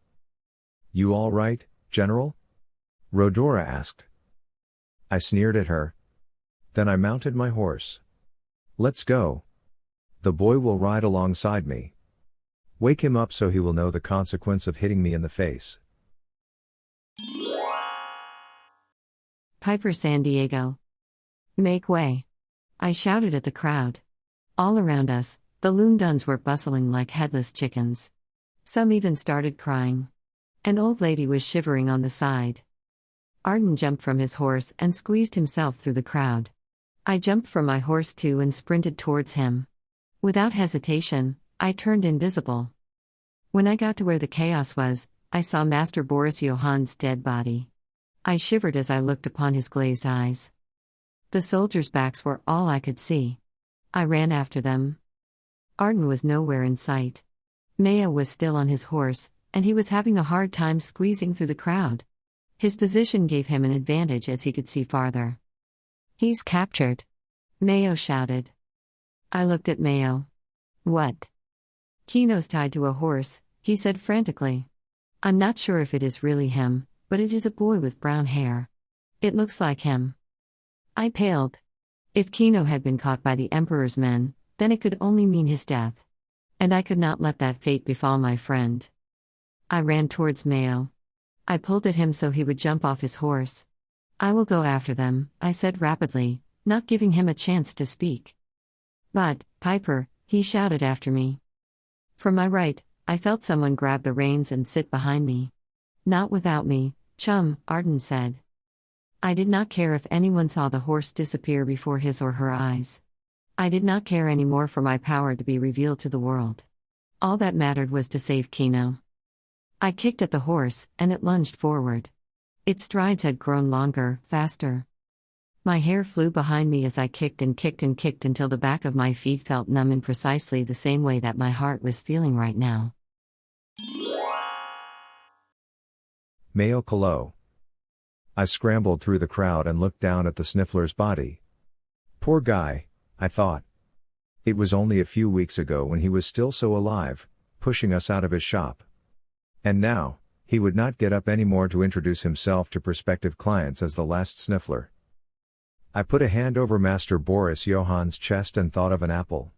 You all right, General? Rhodora asked. I sneered at her. Then I mounted my horse. Let's go. The boy will ride alongside me. Wake him up so he will know the consequence of hitting me in the face. Pyper, San Diego. Make way. I shouted at the crowd. All around us, the Loonduns were bustling like headless chickens. Some even started crying. An old lady was shivering on the side. Arden jumped from his horse and squeezed himself through the crowd. I jumped from my horse too and sprinted towards him. Without hesitation, I turned invisible. When I got to where the chaos was, I saw Master Boris Johann's dead body. I shivered as I looked upon his glazed eyes. The soldiers' backs were all I could see. I ran after them. Arden was nowhere in sight. Mayo was still on his horse, and he was having a hard time squeezing through the crowd. His position gave him an advantage as he could see farther. He's captured. Mayo shouted. I looked at Mayo. What? Kino's tied to a horse, he said frantically. I'm not sure if it is really him, but it is a boy with brown hair. It looks like him. I paled. If Kino had been caught by the Emperor's men, then it could only mean his death. And I could not let that fate befall my friend. I ran towards Mayo. I pulled at him so he would jump off his horse. "I will go after them," I said rapidly, not giving him a chance to speak. "But, Pyper," he shouted after me. From my right, I felt someone grab the reins and sit behind me. "Not without me, chum," Arden said. I did not care if anyone saw the horse disappear before his or her eyes. I did not care anymore for my power to be revealed to the world. All that mattered was to save Kino. I kicked at the horse, and it lunged forward. Its strides had grown longer, faster. My hair flew behind me as I kicked and kicked and kicked until the back of my feet felt numb in precisely the same way that my heart was feeling right now. Mayo Kilo. I scrambled through the crowd and looked down at the sniffler's body. Poor guy, I thought. It was only a few weeks ago when he was still so alive, pushing us out of his shop. And now, he would not get up anymore to introduce himself to prospective clients as the last sniffler. I put a hand over Master Boris Johann's chest and thought of an apple.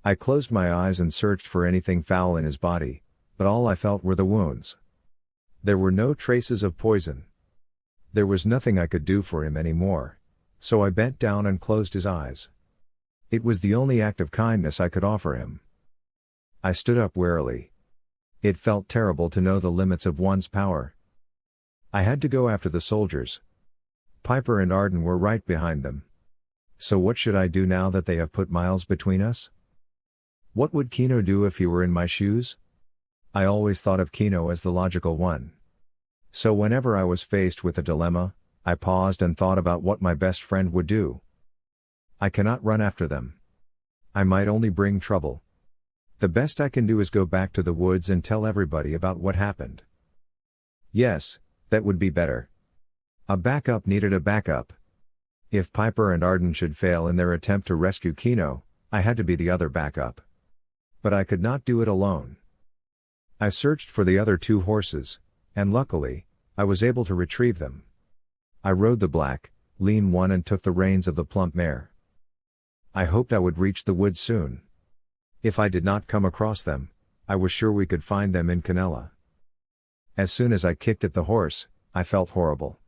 I closed my eyes and searched for anything foul in his body, but all I felt were the wounds. There were no traces of poison. There was nothing I could do for him anymore, so I bent down and closed his eyes. It was the only act of kindness I could offer him. I stood up warily. It felt terrible to know the limits of one's power. I had to go after the soldiers. Pyper and Arden were right behind them. So what should I do now that they have put miles between us? What would Kino do if he were in my shoes? I always thought of Kino as the logical one. So whenever I was faced with a dilemma, I paused and thought about what my best friend would do. I cannot run after them. I might only bring trouble. The best I can do is go back to the woods and tell everybody about what happened. Yes, that would be better. A backup needed a backup. If Pyper and Arden should fail in their attempt to rescue Kino, I had to be the other backup. But I could not do it alone. I searched for the other two horses, and luckily, I was able to retrieve them. I rode the black, lean one and took the reins of the plump mare. I hoped I would reach the woods soon. If I did not come across them, I was sure we could find them in Canella. As soon as I kicked at the horse, I felt horrible.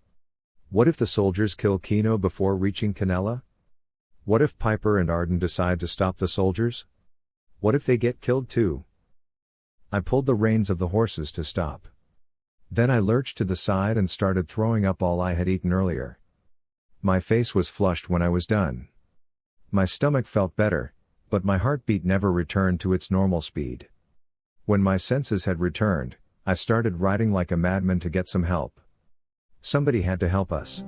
What if the soldiers kill Kino before reaching Canella? What if Pyper and Arden decide to stop the soldiers? What if they get killed too? I pulled the reins of the horses to stop. Then I lurched to the side and started throwing up all I had eaten earlier. My face was flushed when I was done. My stomach felt better, but my heartbeat never returned to its normal speed. When my senses had returned, I started riding like a madman to get some help. Somebody had to help us.